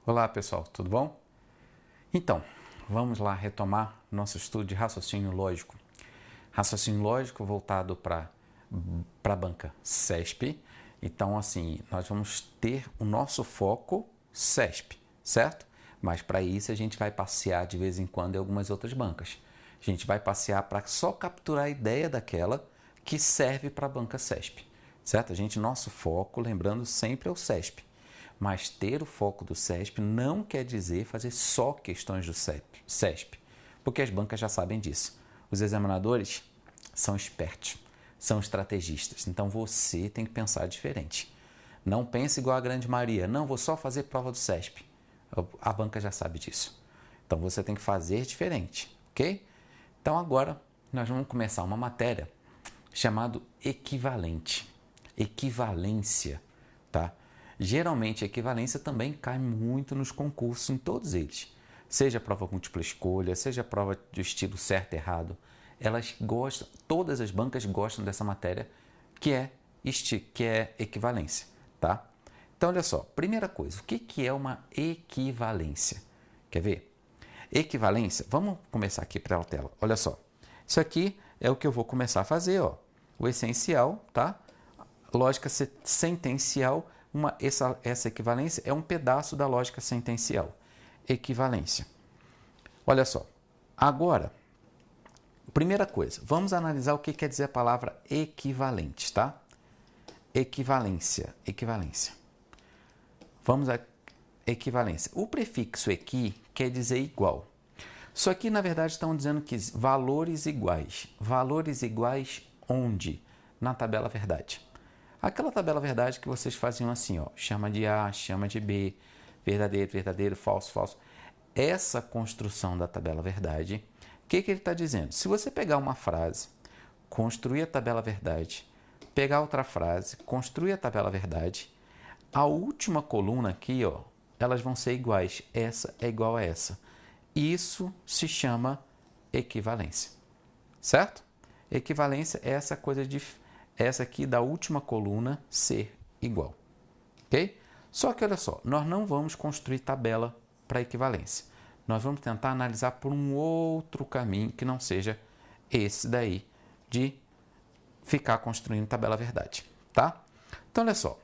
Olá pessoal, tudo bom? Então, vamos lá retomar nosso estudo de raciocínio lógico. Raciocínio lógico voltado para a banca CESP. Então, assim, nós vamos ter o nosso foco CESP, certo? Mas para isso a gente vai passear de vez em quando em algumas outras bancas. A gente vai passear para só capturar a ideia daquela que serve para a banca CESP, certo? Nosso foco, lembrando, sempre é o CESP. Mas ter o foco do CESP não quer dizer fazer só questões do CESP, porque as bancas já sabem disso. Os examinadores são espertos, são estrategistas, então você tem que pensar diferente. Não pense igual a grande maioria, não, vou só fazer prova do CESP. A banca já sabe disso. Então você tem que fazer diferente, ok? Então agora nós vamos começar uma matéria chamada equivalente, equivalência, tá? Geralmente a equivalência também cai muito nos concursos, em todos eles. Seja prova múltipla escolha, seja prova do estilo certo e errado. Elas gostam, todas as bancas gostam dessa matéria que é equivalência, tá? Então olha só, primeira coisa, o que é uma equivalência? Quer ver? Equivalência, vamos começar aqui pela tela. Olha só, isso aqui é o que eu vou começar a fazer, ó. O essencial, tá? Lógica sentencial, essa equivalência é um pedaço da lógica sentencial. Equivalência. Olha só, agora, primeira coisa, vamos analisar o que quer dizer a palavra equivalente, tá? Equivalência, equivalência. Vamos a equivalência. O prefixo equi quer dizer igual. Isso aqui, na verdade, estão dizendo que valores iguais. Valores iguais onde? Na tabela verdade. Aquela tabela verdade que vocês faziam assim, ó, chama de A, chama de B, verdadeiro, verdadeiro, falso, falso. Essa construção da tabela verdade, o que ele está dizendo? Se você pegar uma frase, construir a tabela verdade, pegar outra frase, construir a tabela verdade, a última coluna aqui, ó, elas vão ser iguais. Essa é igual a essa. Isso se chama equivalência, certo? Equivalência é essa coisa de essa aqui da última coluna ser igual, ok? Só que olha só, nós não vamos construir tabela para equivalência. Nós vamos tentar analisar por um outro caminho que não seja esse daí de ficar construindo tabela verdade, tá? Então olha só,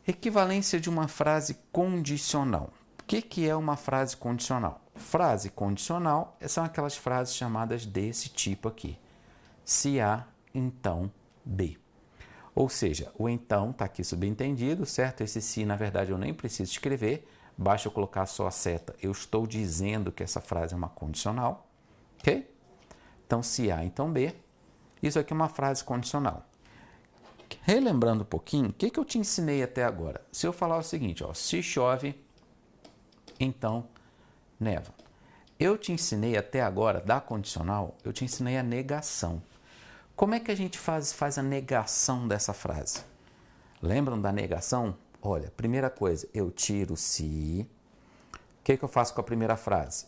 equivalência de uma frase condicional. O que é uma frase condicional? Frase condicional são aquelas frases chamadas desse tipo aqui. Se A, então B. Ou seja, o então está aqui subentendido, certo? Esse se, na verdade, eu nem preciso escrever, basta eu colocar só a seta. Eu estou dizendo que essa frase é uma condicional, ok? Então, se A, então B. Isso aqui é uma frase condicional. Relembrando um pouquinho, o que eu te ensinei até agora? Se eu falar o seguinte, ó, se chove, então neva. Eu te ensinei até agora, da condicional, eu te ensinei a negação. Como é que a gente faz a negação dessa frase? Lembram da negação? Olha, primeira coisa, eu tiro se. O que eu faço com a primeira frase?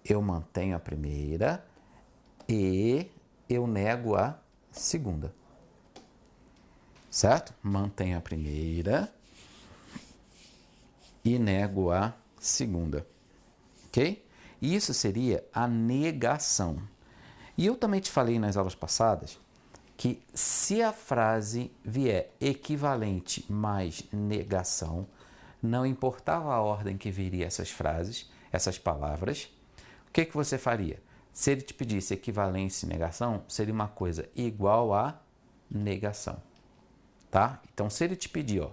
Eu mantenho a primeira e eu nego a segunda. Certo? Mantenho a primeira e nego a segunda. Ok? Isso seria a negação. E eu também te falei nas aulas passadas que se a frase vier equivalente mais negação, não importava a ordem que viria essas frases, essas palavras, o que você faria? Se ele te pedisse equivalência e negação, seria uma coisa igual a negação. Tá? Então, se ele te pedir, ó,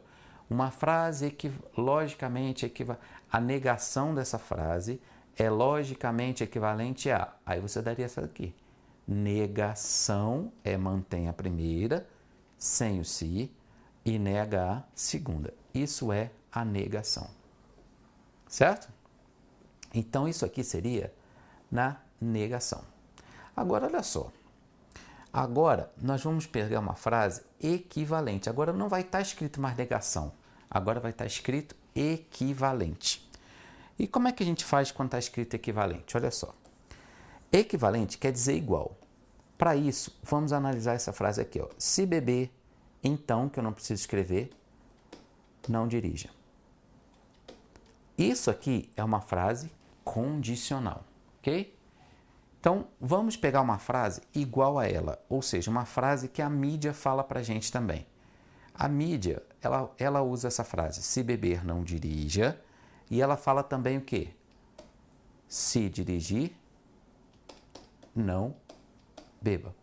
uma frase logicamente a negação dessa frase é logicamente equivalente a, aí você daria essa aqui. Negação é mantém a primeira, sem o se, e nega a segunda. Isso é a negação. Certo? Então, isso aqui seria na negação. Agora, olha só. Agora, nós vamos pegar uma frase equivalente. Agora não vai estar escrito mais negação. Agora vai estar escrito equivalente. E como é que a gente faz quando está escrito equivalente? Olha só. Equivalente quer dizer igual. Para isso, vamos analisar essa frase aqui. Ó. Se beber, então, que eu não preciso escrever, não dirija. Isso aqui é uma frase condicional, ok? Então, vamos pegar uma frase igual a ela, ou seja, uma frase que a mídia fala para a gente também. A mídia, ela usa essa frase, se beber, não dirija, e ela fala também o quê? Se dirigir, não beba.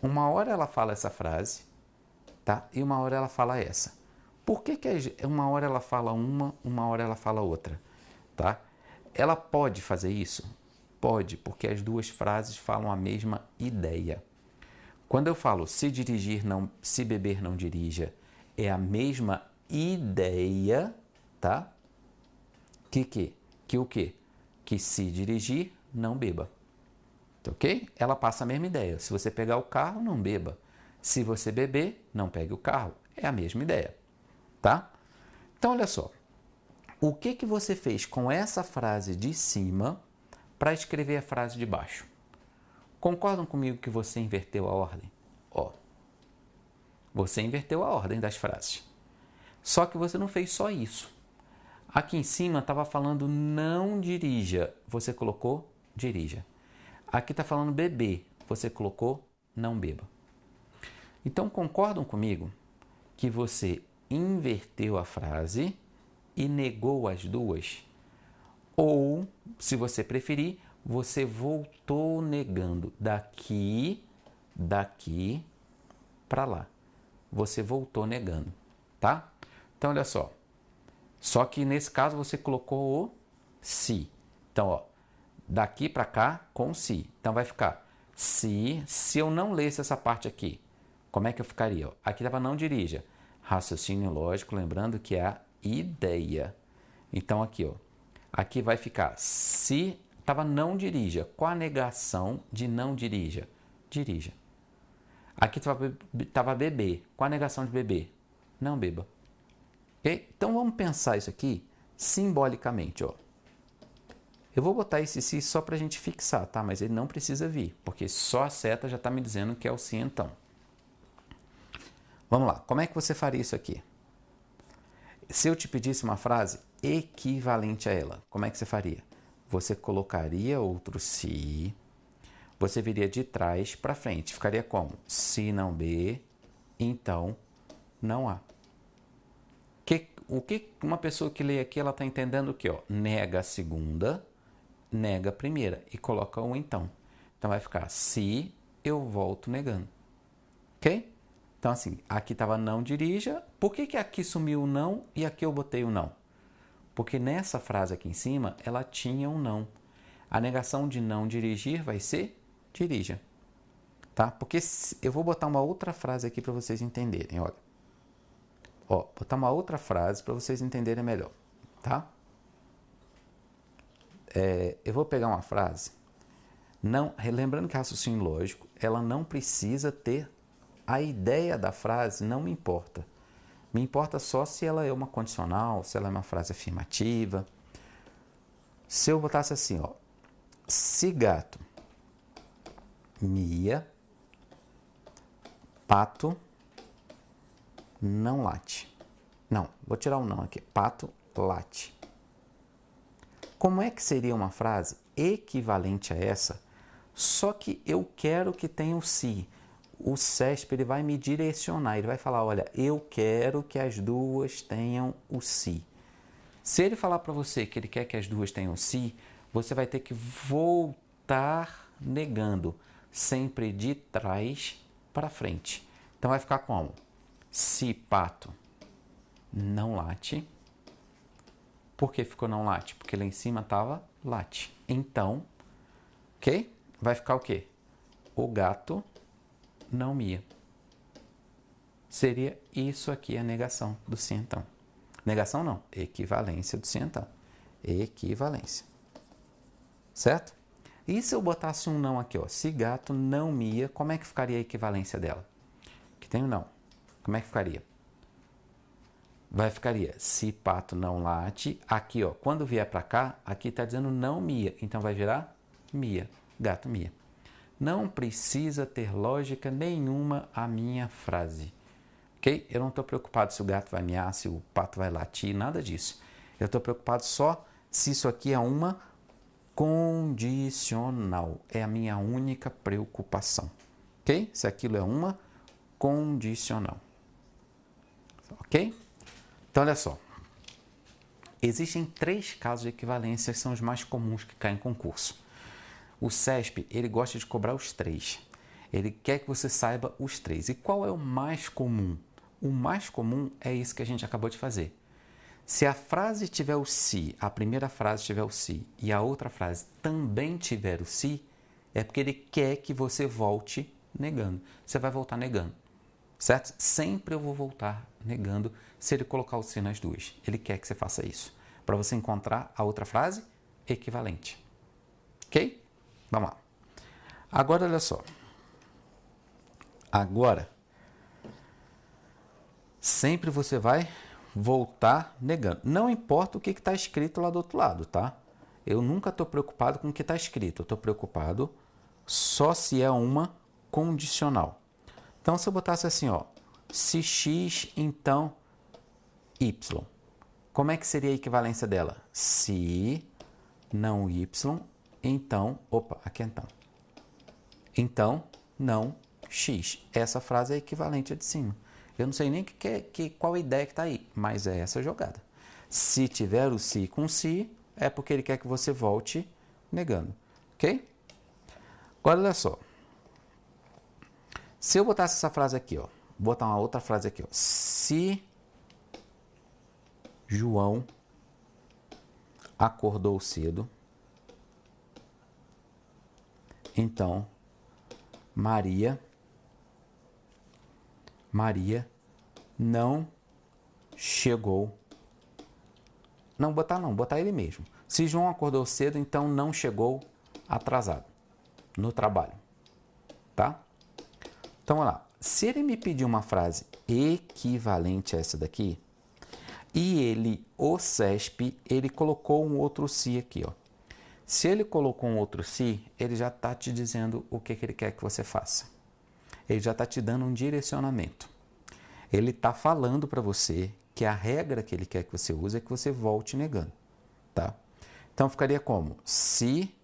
Uma hora ela fala essa frase, tá? E uma hora ela fala essa. Por que uma hora ela fala uma hora ela fala outra, tá? Ela pode fazer isso? Pode, porque as duas frases falam a mesma ideia. Quando eu falo se dirigir não, se beber não dirija, é a mesma ideia, tá? Que o quê? Que se dirigir, não beba. Ok? Ela passa a mesma ideia. Se você pegar o carro, não beba. Se você beber, não pegue o carro. É a mesma ideia, tá? Então, olha só. O que você fez com essa frase de cima para escrever a frase de baixo? Concordam comigo que você inverteu a ordem? Ó, você inverteu a ordem das frases. Só que você não fez só isso. Aqui em cima estava falando não dirija, você colocou dirija. Aqui está falando beber, você colocou não beba. Então concordam comigo que você inverteu a frase e negou as duas? Ou, se você preferir, você voltou negando daqui para lá. Você voltou negando, tá? Então, olha só. Só que nesse caso você colocou o se. Então, ó, daqui para cá com se. Então vai ficar se eu não lesse essa parte aqui, como é que eu ficaria? Ó, aqui estava não dirija. Raciocínio lógico, lembrando que é a ideia. Então aqui, ó, aqui vai ficar se estava não dirija. Qual a negação de não dirija? Dirija. Aqui estava beber. Qual a negação de beber? Não beba. Okay? Então vamos pensar isso aqui simbolicamente, ó. Eu vou botar esse se só para a gente fixar, tá? Mas ele não precisa vir, porque só a seta já está me dizendo que é o se então. Vamos lá, como é que você faria isso aqui? Se eu te pedisse uma frase equivalente a ela, como é que você faria? Você colocaria outro se, você viria de trás para frente. Ficaria como? Se não B, então não há. O que uma pessoa que lê aqui, ela está entendendo o quê? Ó? Nega a segunda, nega a primeira e coloca o então. Então vai ficar se eu volto negando. Ok? Então assim, aqui estava não dirija. Por que aqui sumiu o não e aqui eu botei o não? Porque nessa frase aqui em cima, ela tinha um não. A negação de não dirigir vai ser dirija. Tá? Porque eu vou botar uma outra frase aqui para vocês entenderem, olha. Ó, botar uma outra frase para vocês entenderem melhor, tá? Eu vou pegar uma frase, lembrando que raciocínio lógico, ela não precisa ter a ideia da frase, não me importa. Me importa só se ela é uma condicional, se ela é uma frase afirmativa. Se eu botasse assim, ó, se gato mia, pato não late. Não, vou tirar o não aqui. Pato late. Como é que seria uma frase equivalente a essa? Só que eu quero que tenha o se. O CESP ele vai me direcionar. Ele vai falar, olha, eu quero que as duas tenham o se. Se ele falar para você que ele quer que as duas tenham o se, você vai ter que voltar negando. Sempre de trás para frente. Então vai ficar como? Se pato não late. Por que ficou não late? Porque lá em cima estava late. Então, ok? Vai ficar o quê? O gato não mia. Seria isso aqui a negação do se então. Negação não, equivalência do se então. Equivalência. Certo? E se eu botasse um não aqui, ó? Se gato não mia, como é que ficaria a equivalência dela? Que tem um não. Como é que ficaria? Ficaria se pato não late. Aqui, ó, quando vier para cá, aqui está dizendo não mia. Então vai virar mia. Gato mia. Não precisa ter lógica nenhuma a minha frase. Ok? Eu não estou preocupado se o gato vai miar, se o pato vai latir, nada disso. Eu estou preocupado só se isso aqui é uma condicional. É a minha única preocupação. Ok? Se aquilo é uma condicional. Ok? Então, olha só. Existem 3 casos de equivalência que são os mais comuns que caem em concurso. O CESP, ele gosta de cobrar os 3. Ele quer que você saiba os 3. E qual é o mais comum? O mais comum é isso que a gente acabou de fazer. Se a frase tiver o se, a primeira frase tiver o se e a outra frase também tiver o se, é porque ele quer que você volte negando. Você vai voltar negando, certo? Sempre eu vou voltar negando se ele colocar o se nas duas. Ele quer que você faça isso, para você encontrar a outra frase equivalente. Ok? Vamos lá. Agora, olha só. Agora, sempre você vai voltar negando. Não importa o que está escrito lá do outro lado, tá? Eu nunca estou preocupado com o que está escrito. Eu estou preocupado só se é uma condicional. Então, se eu botasse assim, ó, se x, então y. Como é que seria a equivalência dela? Se, não y, então... Opa, aqui então. Então, não x. Essa frase é equivalente à de cima. Eu não sei nem qual a ideia que está aí, mas é essa jogada. Se tiver o se com se, é porque ele quer que você volte negando. Ok? Agora, olha só. Se eu botasse essa frase aqui, ó, vou botar uma outra frase aqui, ó. Se João acordou cedo, então Maria não chegou. Não, botar ele mesmo. Se João acordou cedo, então não chegou atrasado no trabalho. Tá? Então, olha lá. Se ele me pedir uma frase equivalente a essa daqui, e ele, o CESP, ele colocou um outro se aqui, ó. Se ele colocou um outro se, ele já está te dizendo o que ele quer que você faça. Ele já está te dando um direcionamento. Ele está falando para você que a regra que ele quer que você use é que você volte negando, tá? Então, ficaria como? Se...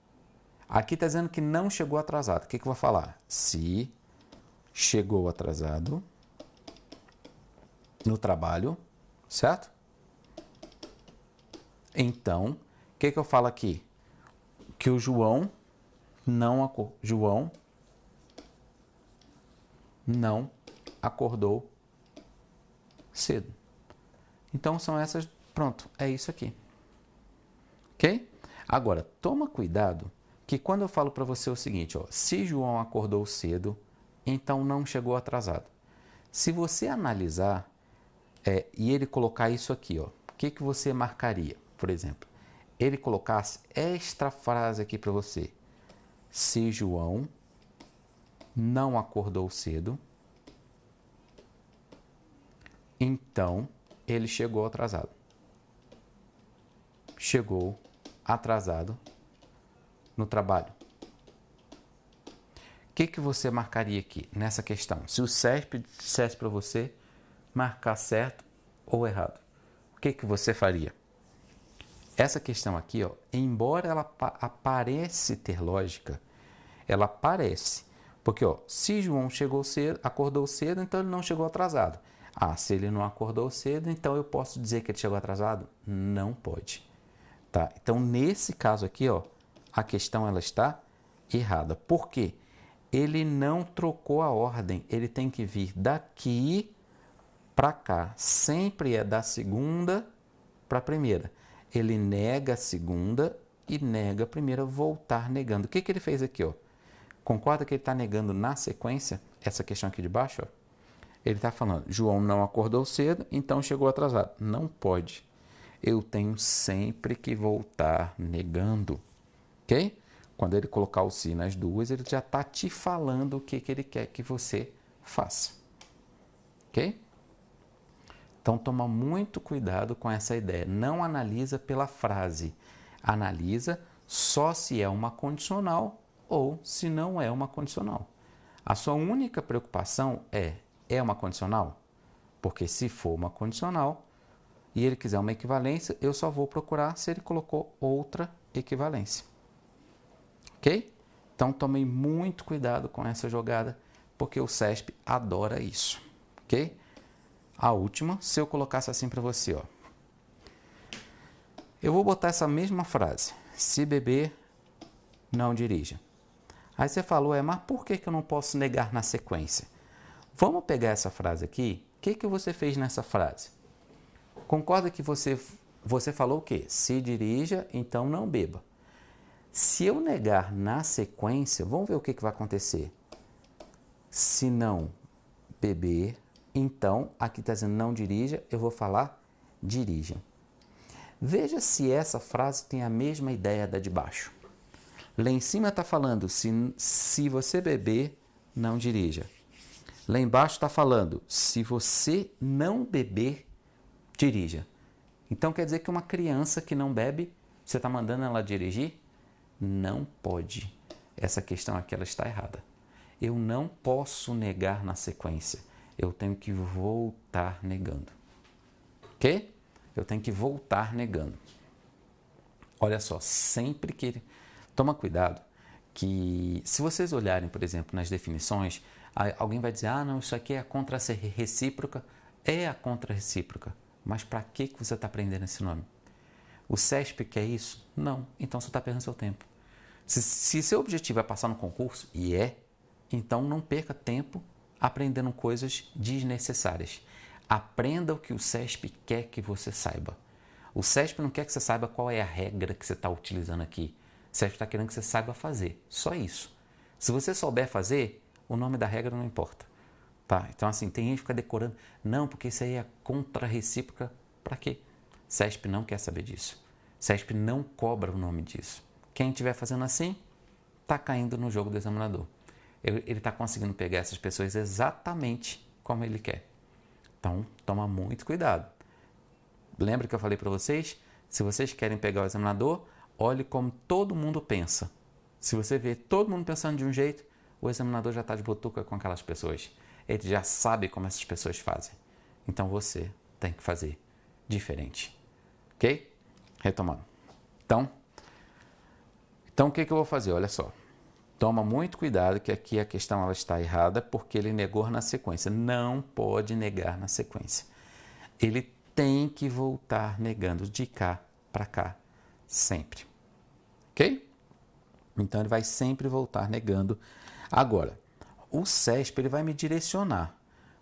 Aqui está dizendo que não chegou atrasado. O que eu vou falar? Se chegou atrasado no trabalho, certo? Então, o que eu falo aqui? Que o João não acordou cedo. Então, são essas... Pronto, é isso aqui. Ok? Agora, toma cuidado que quando eu falo para você o seguinte, ó, se João acordou cedo, então não chegou atrasado. Se você analisar e ele colocar isso aqui, ó, o que você marcaria? Por exemplo, ele colocasse esta frase aqui para você. Se João não acordou cedo, então ele chegou atrasado. Chegou atrasado no trabalho. O que você marcaria aqui nessa questão? Se o CESP dissesse para você marcar certo ou errado, o que você faria? Essa questão aqui, ó, embora ela parece ter lógica, ela parece. Porque, ó, se João chegou cedo, acordou cedo, então ele não chegou atrasado. Ah, se ele não acordou cedo, então eu posso dizer que ele chegou atrasado? Não pode. Tá? Então, nesse caso aqui, ó, a questão ela está errada. Por quê? Ele não trocou a ordem. Ele tem que vir daqui para cá. Sempre é da segunda para a primeira. Ele nega a segunda e nega a primeira, voltar negando. O que ele fez aqui, ó? Concorda que ele está negando na sequência essa questão aqui de baixo? Ó? Ele está falando, João não acordou cedo, então chegou atrasado. Não pode. Eu tenho sempre que voltar negando. Ok? Quando ele colocar o se nas duas, ele já está te falando o que ele quer que você faça. Ok? Então, toma muito cuidado com essa ideia. Não analisa pela frase. Analisa só se é uma condicional ou se não é uma condicional. A sua única preocupação é uma condicional? Porque se for uma condicional, e ele quiser uma equivalência, eu só vou procurar se ele colocou outra equivalência. Ok? Então, tomem muito cuidado com essa jogada, porque o CESP adora isso. Ok? A última, se eu colocasse assim para você, ó. Eu vou botar essa mesma frase. Se beber, não dirija. Aí você falou, mas por que eu não posso negar na sequência? Vamos pegar essa frase aqui. O que você fez nessa frase? Concorda que você falou o quê? Se dirija, então não beba. Se eu negar na sequência, vamos ver o que vai acontecer. Se não beber, então, aqui está dizendo não dirija, eu vou falar dirija. Veja se essa frase tem a mesma ideia da de baixo. Lá em cima está falando, se você beber, não dirija. Lá embaixo está falando, se você não beber, dirija. Então quer dizer que uma criança que não bebe, você está mandando ela dirigir? Não pode. Essa questão aqui ela está errada. Eu não posso negar na sequência. Eu tenho que voltar negando. Ok? Eu tenho que voltar negando. Olha só, sempre que... Toma cuidado que se vocês olharem, por exemplo, nas definições, alguém vai dizer, não, isso aqui é a contra-recíproca. É a contra-recíproca. Mas para que você está aprendendo esse nome? O CESP quer isso? Não. Então você está perdendo seu tempo. Se seu objetivo é passar no concurso, e então não perca tempo aprendendo coisas desnecessárias. Aprenda o que o CESP quer que você saiba. O CESP não quer que você saiba qual é a regra que você está utilizando aqui. O CESP está querendo que você saiba fazer. Só isso. Se você souber fazer, o nome da regra não importa. Tá? Então, assim, tem gente que fica decorando. Não, porque isso aí é contra-recíproca. Para quê? CESP não quer saber disso. CESP não cobra o nome disso. Quem estiver fazendo assim, está caindo no jogo do examinador. Ele está conseguindo pegar essas pessoas exatamente como ele quer. Então, toma muito cuidado. Lembra que eu falei para vocês? Se vocês querem pegar o examinador, olhe como todo mundo pensa. Se você vê todo mundo pensando de um jeito, o examinador já está de botuca com aquelas pessoas. Ele já sabe como essas pessoas fazem. Então, você tem que fazer diferente. Ok? Retomando. Então o que eu vou fazer? Olha só. Toma muito cuidado que aqui a questão ela está errada porque ele negou na sequência. Não pode negar na sequência. Ele tem que voltar negando de cá para cá, sempre. Ok? Então ele vai sempre voltar negando. Agora, o CESP ele vai me direcionar.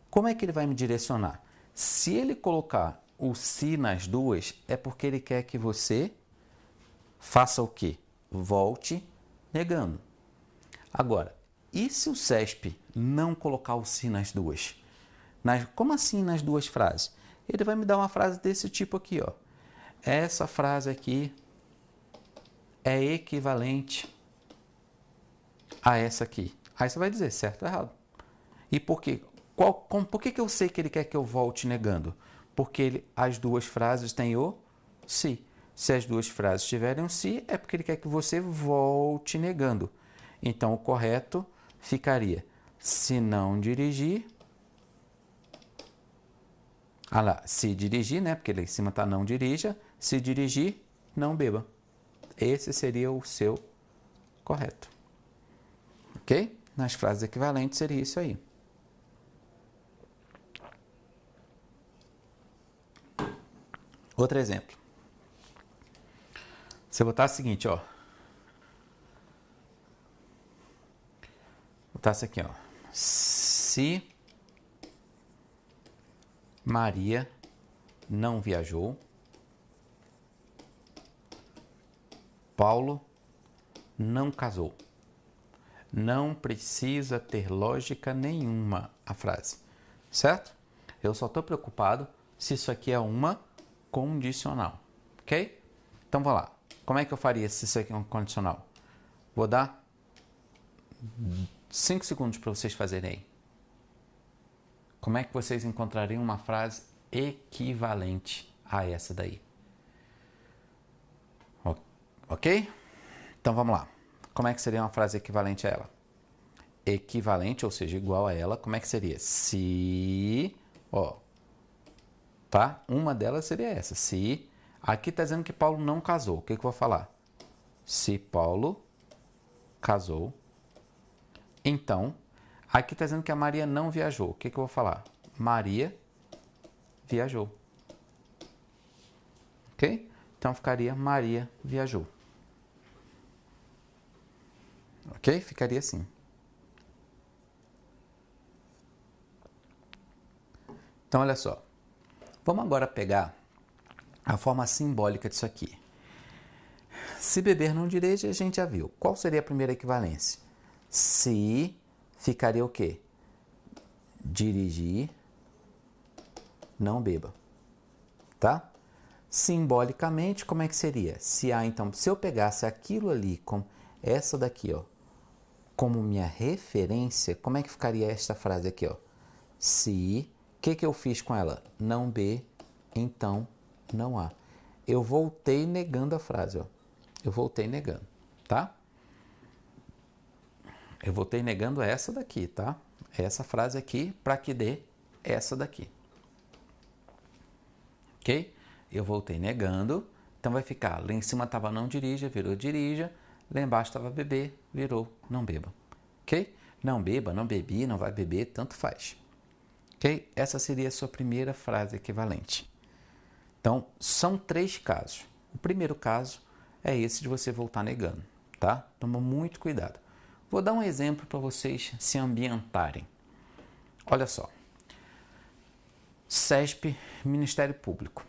Como é que ele vai me direcionar? Se ele colocar o se nas duas, é porque ele quer que você faça o quê? Volte negando. Agora, e se o CESP não colocar o se nas duas? Como assim nas duas frases? Ele vai me dar uma frase desse tipo aqui, ó. Essa frase aqui é equivalente a essa aqui. Aí você vai dizer certo ou errado. E por quê? Por que eu sei que ele quer que eu volte negando? Porque as duas frases têm o se. Se as duas frases tiverem um se, é porque ele quer que você volte negando. Então, o correto ficaria, se não dirigir... se dirigir, né? Porque lá em cima está não dirija. Se dirigir, não beba. Esse seria o seu correto. Ok? Nas frases equivalentes seria isso aí. Outro exemplo. Você botar o seguinte, ó. Botar isso aqui, ó. Se Maria não viajou, Paulo não casou. Não precisa ter lógica nenhuma a frase, certo? Eu só estou preocupado se isso aqui é uma condicional, ok? Então, vamos lá. Como é que eu faria se isso aqui é um condicional? Vou dar 5 segundos para vocês fazerem aí. Como é que vocês encontrariam uma frase equivalente a essa daí? Ok? Então, vamos lá. Como é que seria uma frase equivalente a ela? Equivalente, ou seja, igual a ela, como é que seria? Se, ó, tá? Uma delas seria essa. Se aqui está dizendo que Paulo não casou, o que eu vou falar? Se Paulo casou, então, aqui está dizendo que a Maria não viajou, o que eu vou falar? Maria viajou. Ok? Então ficaria Maria viajou. Ok? Ficaria assim. Então, olha só. Vamos agora pegar a forma simbólica disso aqui. Se beber não dirige, a gente já viu. Qual seria a primeira equivalência? Se ficaria o quê? Dirigir, não beba. Tá? Simbolicamente, como é que seria? Se então, se eu pegasse aquilo ali, com essa daqui, ó, como minha referência, como é que ficaria esta frase aqui, ó? Se, o que eu fiz com ela? Não B, então não há. Eu voltei negando a frase, ó. Eu voltei negando, tá? Eu voltei negando essa daqui, tá? Essa frase aqui, para que dê essa daqui. Ok? Eu voltei negando, então vai ficar, lá em cima estava não dirija, virou dirija, lá embaixo estava beber, virou não beba. Ok? Não beba, não bebi, não vai beber, tanto faz. Ok? Essa seria a sua primeira frase equivalente. Então, são 3 casos. O primeiro caso é esse de você voltar negando, tá? Toma muito cuidado. Vou dar um exemplo para vocês se ambientarem. Olha só. SESP, Ministério Público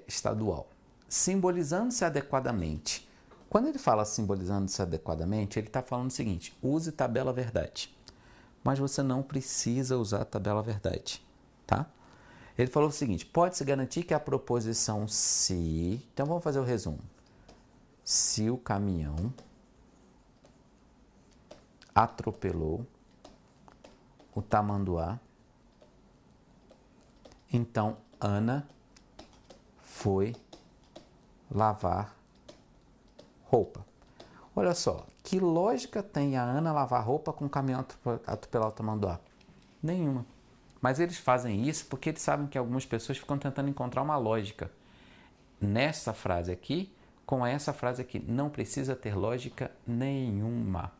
Estadual. Simbolizando-se adequadamente. Quando ele fala simbolizando-se adequadamente, ele está falando o seguinte: use tabela verdade. Mas você não precisa usar a tabela verdade, tá? Ele falou o seguinte: pode-se garantir que a proposição se... Então vamos fazer o resumo. Se o caminhão atropelou o tamanduá, então Ana foi lavar roupa. Olha só, que lógica tem a Ana lavar roupa com o caminhão atropelar o tamanduá? Nenhuma. Mas eles fazem isso porque eles sabem que algumas pessoas ficam tentando encontrar uma lógica nessa frase aqui com essa frase aqui. Não precisa ter lógica nenhuma,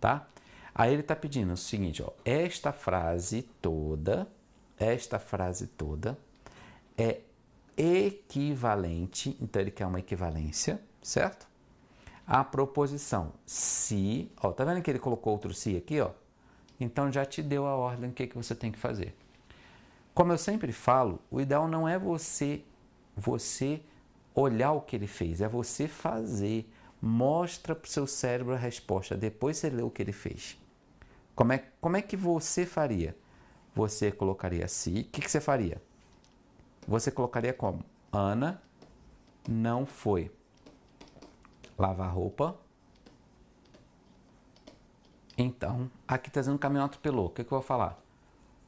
tá? Aí ele está pedindo o seguinte, ó, esta frase toda é equivalente, então ele quer uma equivalência, certo? A proposição se, ó, tá vendo que ele colocou outro se aqui, ó? Então já te deu a ordem, o que você tem que fazer. Como eu sempre falo, o ideal não é você olhar o que ele fez, é você fazer. Mostra para o seu cérebro a resposta, depois você lê o que ele fez. Como é que você faria? Você colocaria se, o que você faria? Você colocaria como? Ana não foi lavar roupa. Então, aqui está dizendo que o caminhão atropelou. O que eu vou falar?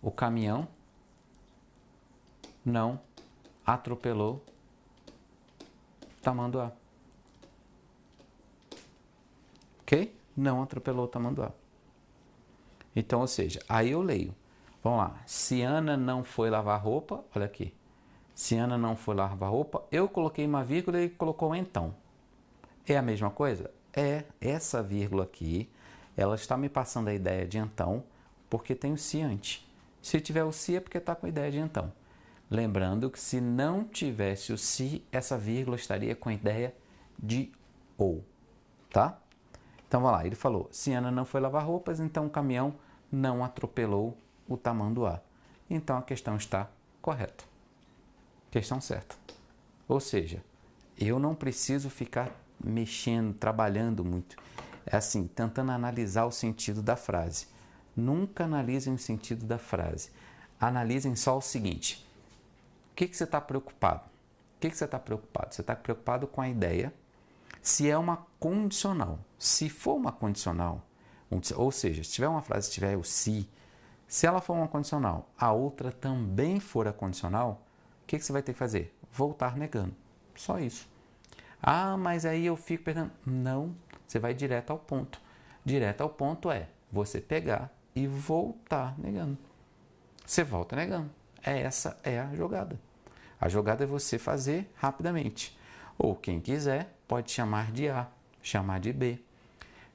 O caminhão não atropelou tamanduá. Ok? Não atropelou tamanduá. Então, ou seja, aí eu leio. Vamos lá. Se Ana não foi lavar roupa, olha aqui. Se Ana não foi lavar roupa, eu coloquei uma vírgula e ele colocou então. É a mesma coisa? É. Essa vírgula aqui, ela está me passando a ideia de então, porque tem o se antes. Se tiver o se é porque está com a ideia de então. Lembrando que se não tivesse o se, essa vírgula estaria com a ideia de ou, tá? Então, vamos lá. Ele falou, se Ana não foi lavar roupas, então o caminhão não atropelou o tamanduá. Então, a questão está correta. Questão certa. Ou seja, eu não preciso ficar mexendo, trabalhando muito. É assim, tentando analisar o sentido da frase. Nunca analisem o sentido da frase. Analisem só o seguinte. O que você está preocupado? O que você está preocupado? Você está preocupado com a ideia se é uma condicional. Se for uma condicional, ou seja, se tiver uma frase, se tiver o se ela for uma condicional, a outra também for a condicional, o que você vai ter que fazer? Voltar negando. Só isso. Ah, mas aí eu fico perdendo. Não, você vai direto ao ponto. Direto ao ponto é você pegar e voltar negando. Você volta negando. Essa é a jogada. A jogada é você fazer rapidamente. Ou quem quiser pode chamar de A, chamar de B,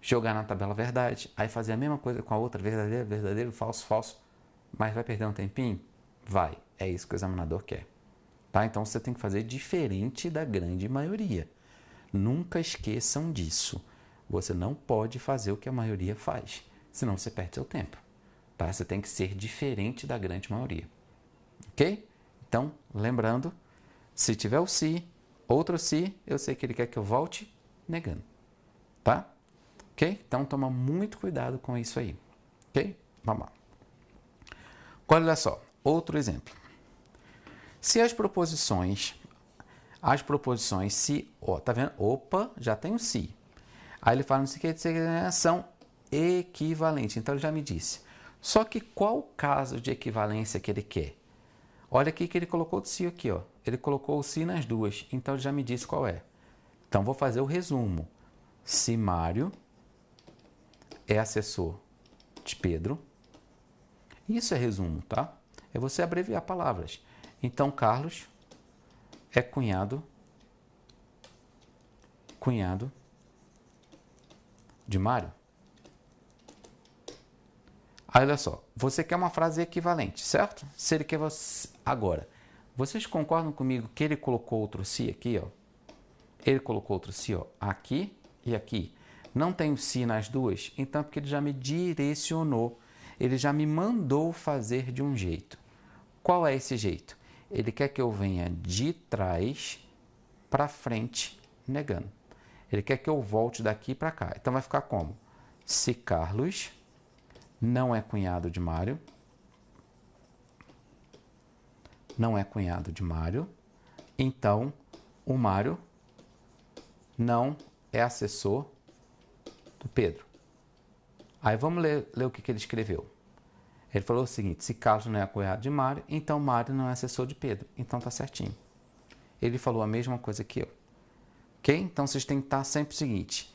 jogar na tabela verdade, aí fazer a mesma coisa com a outra, verdadeiro, verdadeiro, falso, falso, mas vai perder um tempinho? Vai, é isso que o examinador quer. Tá? Então você tem que fazer diferente da grande maioria. Nunca esqueçam disso. Você não pode fazer o que a maioria faz, senão você perde seu tempo. Tá? Você tem que ser diferente da grande maioria. Ok? Então, lembrando, se tiver o se, outro se, eu sei que ele quer que eu volte negando. Tá? Ok? Então, toma muito cuidado com isso aí. Ok? Vamos lá. Olha só, outro exemplo. Se as proposições se, ó, tá vendo? Opa, já tem o se. Aí ele fala, não sei o que, são equivalentes. Então, ele já me disse. Só que qual o caso de equivalência que ele quer? Olha aqui que ele colocou o se aqui, ó. Ele colocou o se nas duas, então ele já me disse qual é. Então, vou fazer o resumo. Se Mário é assessor de Pedro, isso é resumo, tá? É você abreviar palavras. Então, Carlos é cunhado de Mário. Aí, olha só, você quer uma frase equivalente, certo? Se ele quer você... Agora, vocês concordam comigo que ele colocou outro se aqui, ó? Ele colocou outro se, ó, aqui e aqui. Não tem o se nas duas, então é porque ele já me direcionou. Ele já me mandou fazer de um jeito. Qual é esse jeito? Ele quer que eu venha de trás para frente, negando. Ele quer que eu volte daqui para cá. Então vai ficar como? Se Carlos não é cunhado de Mário, então o Mário não é assessor do Pedro. Aí vamos ler o que ele escreveu. Ele falou o seguinte, se Carlos não é cunhado de Mário, então Mário não é assessor de Pedro. Então tá certinho. Ele falou a mesma coisa que eu. Ok? Então vocês têm que estar sempre o seguinte,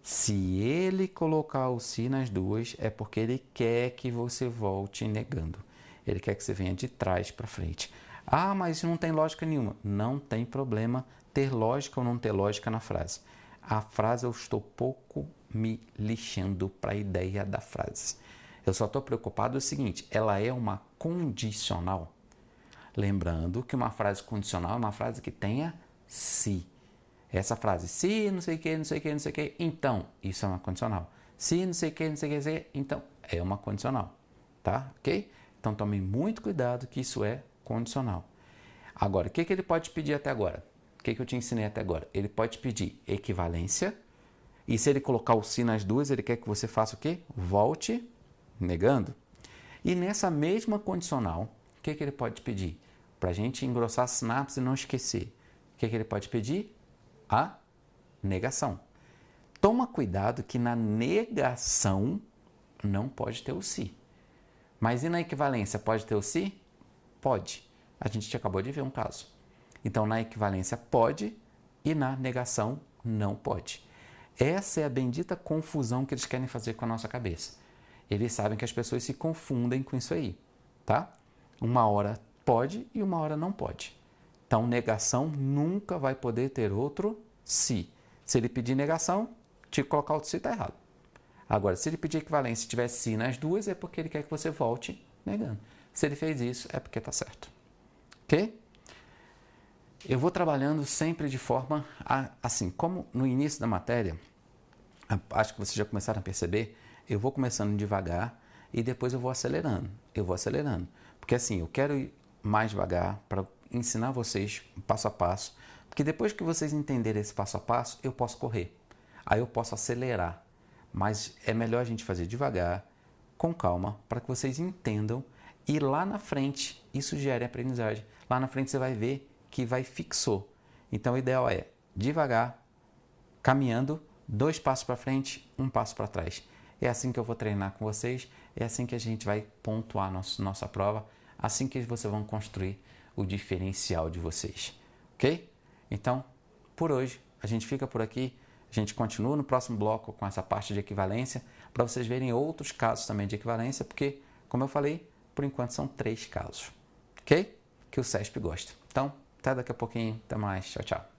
se ele colocar o se nas duas, é porque ele quer que você volte negando. Ele quer que você venha de trás para frente. Ah, mas isso não tem lógica nenhuma. Não tem problema ter lógica ou não ter lógica na frase. A frase eu estou pouco me lixando para a ideia da frase. Eu só estou preocupado o seguinte, ela é uma condicional. Lembrando que uma frase condicional é uma frase que tenha se. Essa frase, se não sei o que, não sei o que, não sei o que, então, isso é uma condicional. Se não sei o que, não sei o que, então, é uma condicional. Tá? Ok? Então, tome muito cuidado que isso é condicional. Agora, o que ele pode pedir até agora? O que eu te ensinei até agora? Ele pode pedir equivalência. E se ele colocar o se nas duas, ele quer que você faça o quê? Volte negando. E nessa mesma condicional, o que ele pode pedir? Para a gente engrossar a sinapse e não esquecer. O que ele pode pedir? A negação. Toma cuidado que na negação não pode ter o se. Mas e na equivalência pode ter o se? Pode. A gente acabou de ver um caso. Então, na equivalência pode e na negação não pode. Essa é a bendita confusão que eles querem fazer com a nossa cabeça. Eles sabem que as pessoas se confundem com isso aí, tá? Uma hora pode e uma hora não pode. Então, negação nunca vai poder ter outro se. Se ele pedir negação, te colocar outro se está errado. Agora, se ele pedir equivalência e tiver se nas duas, é porque ele quer que você volte negando. Se ele fez isso, é porque está certo. Ok? Eu vou trabalhando sempre de forma, assim, como no início da matéria, acho que vocês já começaram a perceber, eu vou começando devagar e depois eu vou acelerando. Porque assim, eu quero ir mais devagar para ensinar vocês passo a passo, porque depois que vocês entenderem esse passo a passo, eu posso correr. Aí eu posso acelerar. Mas é melhor a gente fazer devagar, com calma, para que vocês entendam e lá na frente, isso gera aprendizagem. Lá na frente você vai ver que vai fixou. Então o ideal é devagar, caminhando, 2 passos para frente, 1 passo para trás. É assim que eu vou treinar com vocês, é assim que a gente vai pontuar nossa prova, assim que vocês vão construir o diferencial de vocês. Ok? Então, por hoje, a gente fica por aqui. A gente continua no próximo bloco com essa parte de equivalência, para vocês verem outros casos também de equivalência, porque, como eu falei, por enquanto são 3 casos. ok? Que o CESP gosta. Então, até daqui a pouquinho. Até mais. Tchau, tchau.